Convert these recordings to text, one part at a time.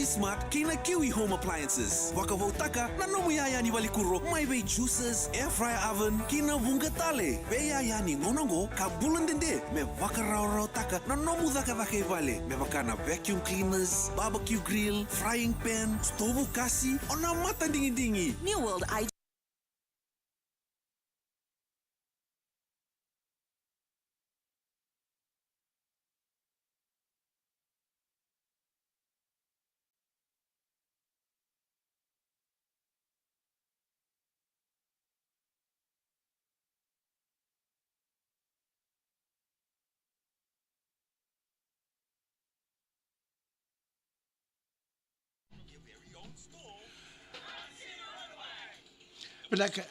Smart kina Kiwi Home Appliances. Waka taka na nomu yayani walikuro. Mai bay juices, air fryer oven, kina wunga tale. Be yayani ngonongo kabulan dende. Me waka rau taka na nomu daka vale. Me waka na vacuum cleaners, barbecue grill, frying pan, stove kasi, ona mata dingi. New World I Pinaka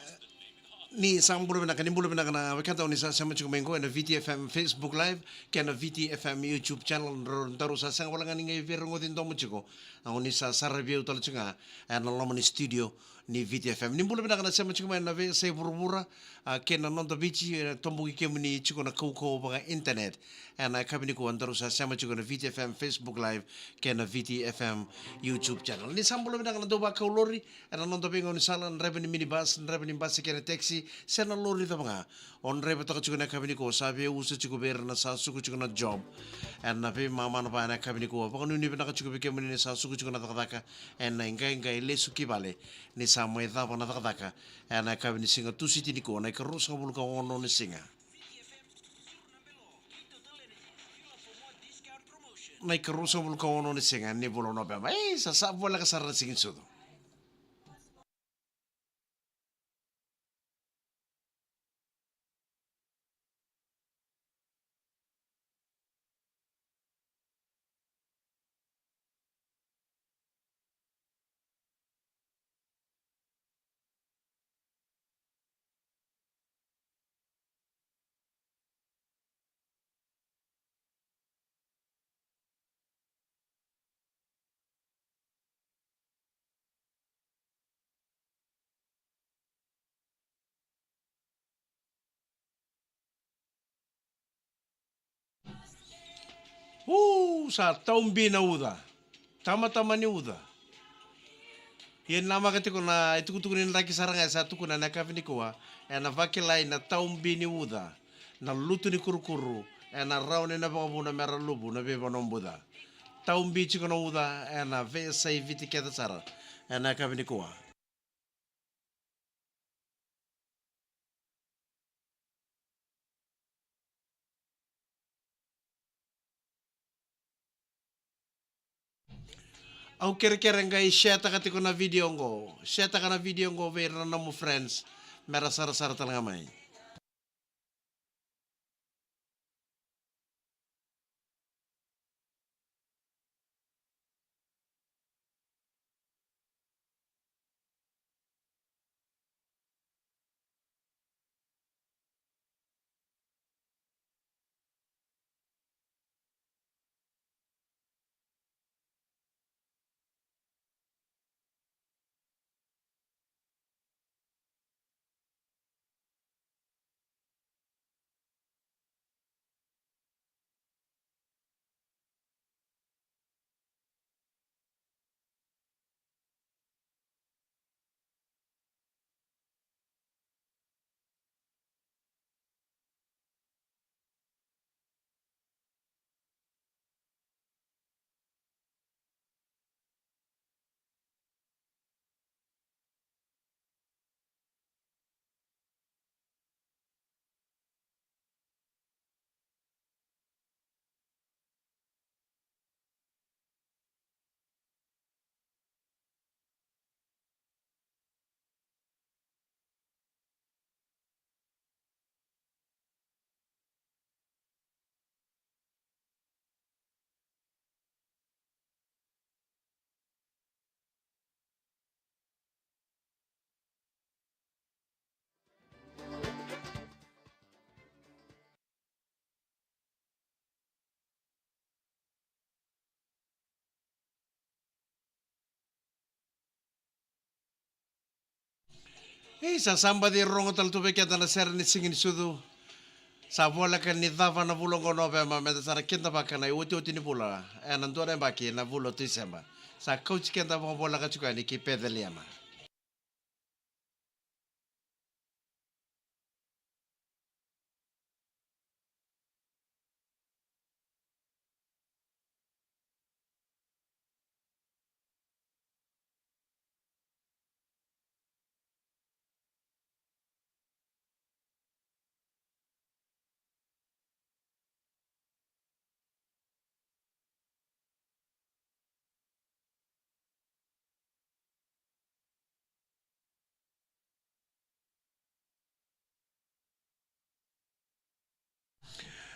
ni samburu pinaka nimbulu pinaka na wakata ni sa sama chukumengo na VitiFM Facebook Live kaya na VitiFM YouTube channel taru sa sang wala nga ni verong din domo chuko ang ni sa review tal chunga na lomo ni studio ni VitiFM nimbulu pinaka na sama chukumengo na ve sa burubura kaya na nonto bichi tombo ki kemuni chuko na kuko baga internet na kabini ko taru sa sama chuko na VitiFM Facebook Live kaya na VitiFM YouTube channel ni sambulu pinaka na doba kaulori na nonto pingo ni salan revenue minibus revenue bus kaya na taxi sana lori ta mga on reba ta chuko na kabini ko sabi usa chuko ber na sa suku chuko na job and na pe mama na pa na kabini ko pa kunu ni na chuko ke muni sa suku chuko na taka and na inga ile suki bale ni sa mo eta pa na taka and na kabini singa tu siti ni ko na ka rusa bul ka ono ni singa na ka rusa bul ka ono ni singa ni bolo no pa sa bola ka sarra singin sudo sa taumbi na uda. Tama-tama ni uda. Yan nama kati ko na itukutukunin laki sarang sa tuku na nakavini ko na vakilay na taumbi ni uda. Na luto ni kurukuru. Na raw ni nababu na mera lubu na beba nombuda. Taumbi chiko na uda na ve say viti keta sara. Na nakavini ko Au kere-kere ngai share kati ko na video ngo. Share ka na video ngo vera na mo friends. Mera sara-sara talaga mai. Sa samba di rongo tal tube kaya na ser ni singin sudu. Sa bola kan ni dava na bulong kono pe ma meta sara kinta baka na uti ni bula. Nandu na baki na bulo December. Sa coach kita mga bola ka chuka ni ki pedaliama.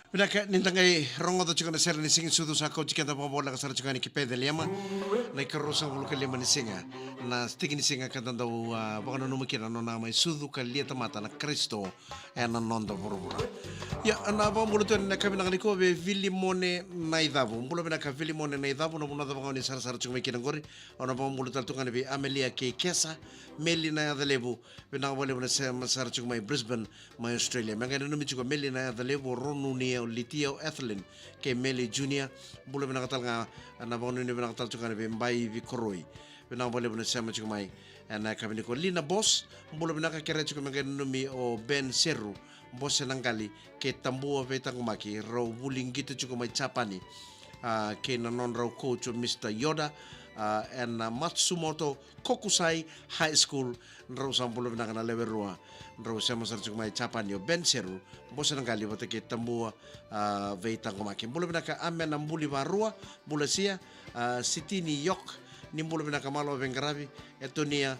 Pinaka nintangay rongo to chika na sir ni singin sudu sa coach kita mga bola ka sa chuka ni ki pedaliama. Na ikarusang ulo kalima ni singa na stiki ni singa katan daw baka no numikira no namay sudu kalia mata na Kristo e na nonda burubura. Ya na ba mulo to na kami nakaliko be Vilimone na idabu. Mulo be na ka Vilimone na idabu no muna daw ni sar sar chuma kinangori. Ona ba mulo tal tungan be Amelia Kei Kesa Meli na adalebu be na wale na sar chuma Brisbane mai Australia. Manga no michuko Meli na adalebu ronu ni litio ethylene ke Meli Junior mulo be na katal nga na ba no ni be na katal chuma be mbai vikoroi. Be na wale na sama chuma na kami ko Lina Boss mulo be na ka kere chuma no mi o Ben Seru bos nanggali ke tambua vetang maki raw wuling gitu cukup mai chapani ke nanon raw coach Mr. Yoda and Matsumoto Kokusai High School raw sampulo na kana level rua raw sama sar cukup mai chapani yo Ben Seru bos nanggali bote ke tambua vetang maki bulo na ka amen ambuli barua bulasia sitini yok nimbulo na ka malo vengaravi etonia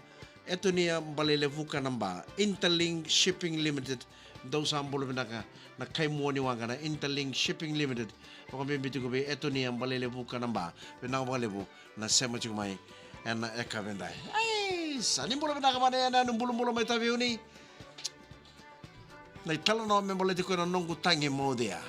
balele vuka namba Interlink Shipping Limited daw sambulo binaka na kay mo ni wanga na Interlink Shipping Limited o kami bitu ko be eto ni ang balele buka namba binang balebo na sema chumay na ekabenday ay sani bulo binaka man na nung bulo may tabi uni na italo no me balete ko na nong gutangi mo dia.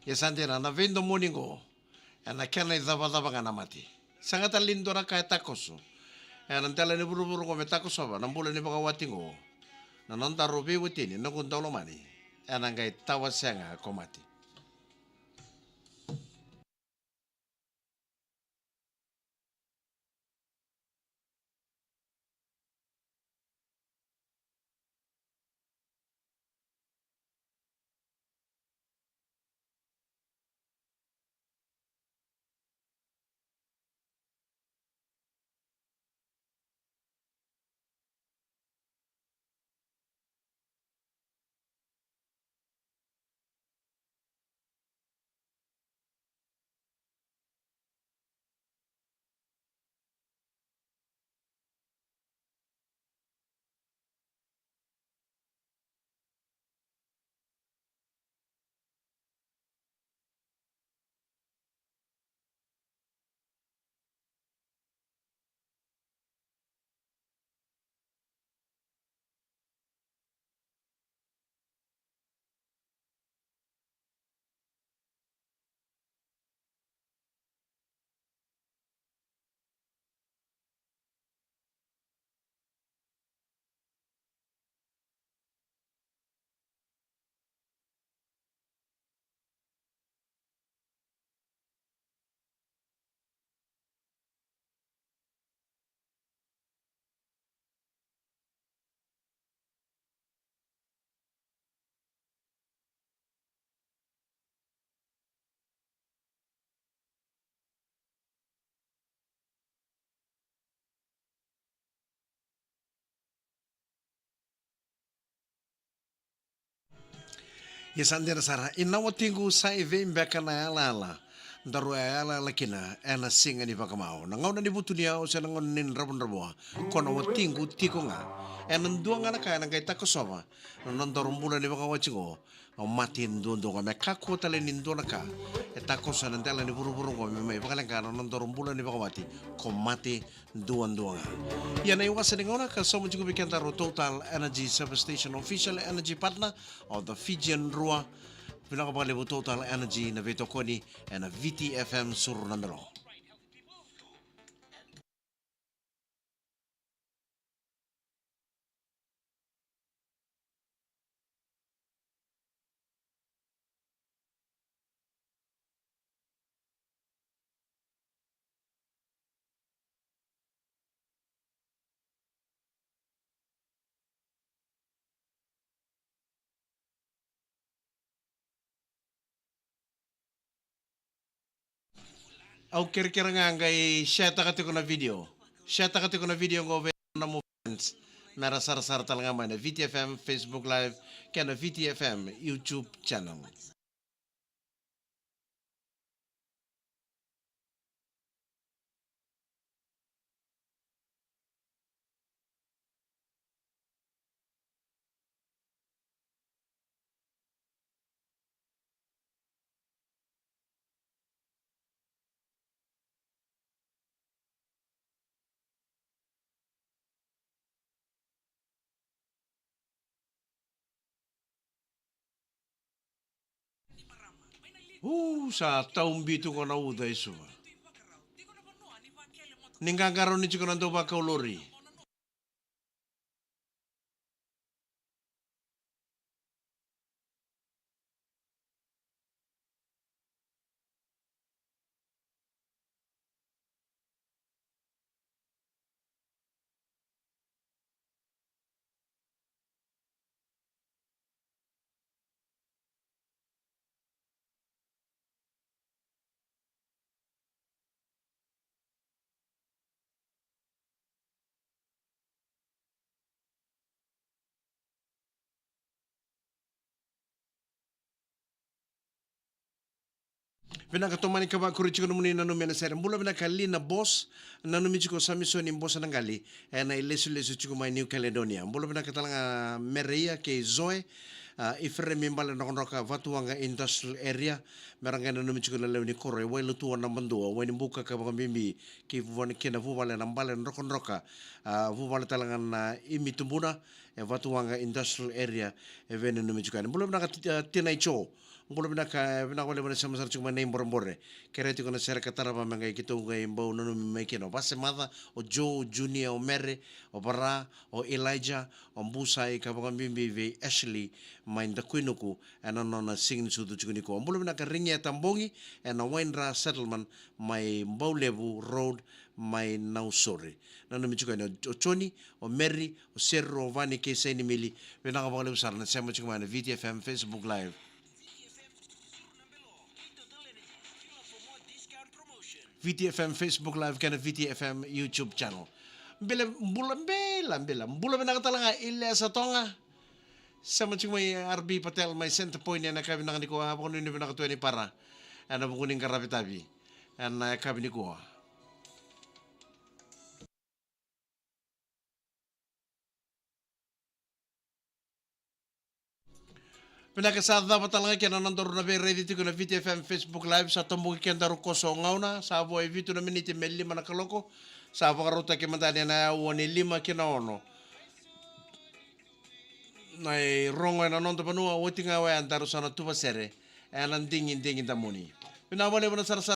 Yes, Antena, na vendo moningo. ena kena idaba ngana mati sangat alindo na kaya takoso ena tela ni buru ko me takoso ba nambula ni baka watingo na nonta robe wetini na kun taulo mani ena ngai tawa senga ko mati. Yesandera sara inawa tingu sai ve mbeka na ala ndaru ala lakina ena singa ni vakamao na ngauna ni butunia o sa ngon nin rabon raboa kono wa tingu tiko nga ena nduanga na kaya na kay takosoma na ndaru mbula ni vakawachingo o mati ndundo nga me kako tale ni ndona ka e takosa na ndala ni buru-buru ngo me vakalengka na ndaru mbula ni vakawati ko mati nduanga yana iwasa ni ngauna ka somo chiku bikenta ro Total Energy Substation official energy partner of the FIJIAN DRUA pinakapakalibo Total Energy na Vito Koni and na VitiFM Suru numero. Au kira-kira nga ngay share takati ko na video. Share takati ko na video ngo na mo friends. Mera sar-sar talaga man na VitiFM Facebook Live kaya na VitiFM YouTube channel. Sa taong bito ko na uday suwa. Ninggagaron ni chiko nando ba kaulori. Pinakatumani ka ba kurichiko muni na numena sere. Mula pinakali na boss na numichiko sa miso ni boss na ngali na ilesu-lesu chiko may New Caledonia. Mula pinakatalang Meria kay Zoe ifere mimbala na konoka vatuanga industrial area meranga na numichiko na lew ni kore way lutuan na mandua way nimbuka ka mga mimbi ki vuwan kina vuvale na mbale na roka vuvale talangan na imitumbuna vatuanga industrial area evene numichiko. Mula pinakatinay cho ngulo bina ka bina wale bina sama sar cuma name borembore kere tu kona sera katara ba mengai kitu ngai mbau nunu mekino base mother o Joe Junior o Mary o Bara o Elijah o Mbusai ka ba bimbi ve Ashley main da kuinuku ana nona singin sudu chukuni ko ngulo bina ka ringia tambongi ana Wainra settlement mai mbau levu road mai nausore nanu michuka o Choni o Mary o Serro o Vani ke saini mili bina ka ba levu sarna sama chuma na VitiFM Facebook live VitiFM Facebook Live kena VitiFM YouTube channel. Bulan nakatalaga illa sa tonga. Sama cuma RB Patel may center point na kabi nakani ko hapon ni nakatuwa ni para. Ano bukuning karapitabi. Ana kabi ni ko. Pinakasada pa talaga kaya nanandaro na ready to na VitiFM Facebook Live sa tumbuki kaya daro ko so ngauna sa abo ay vito na miniti may 5 na kaloko sa abo karuta kaya mandani na 1 5 kinaono na rongo na nondo panua wati nga wa andaro sa natuwa sere and dingin tamuni pinawale mo na sa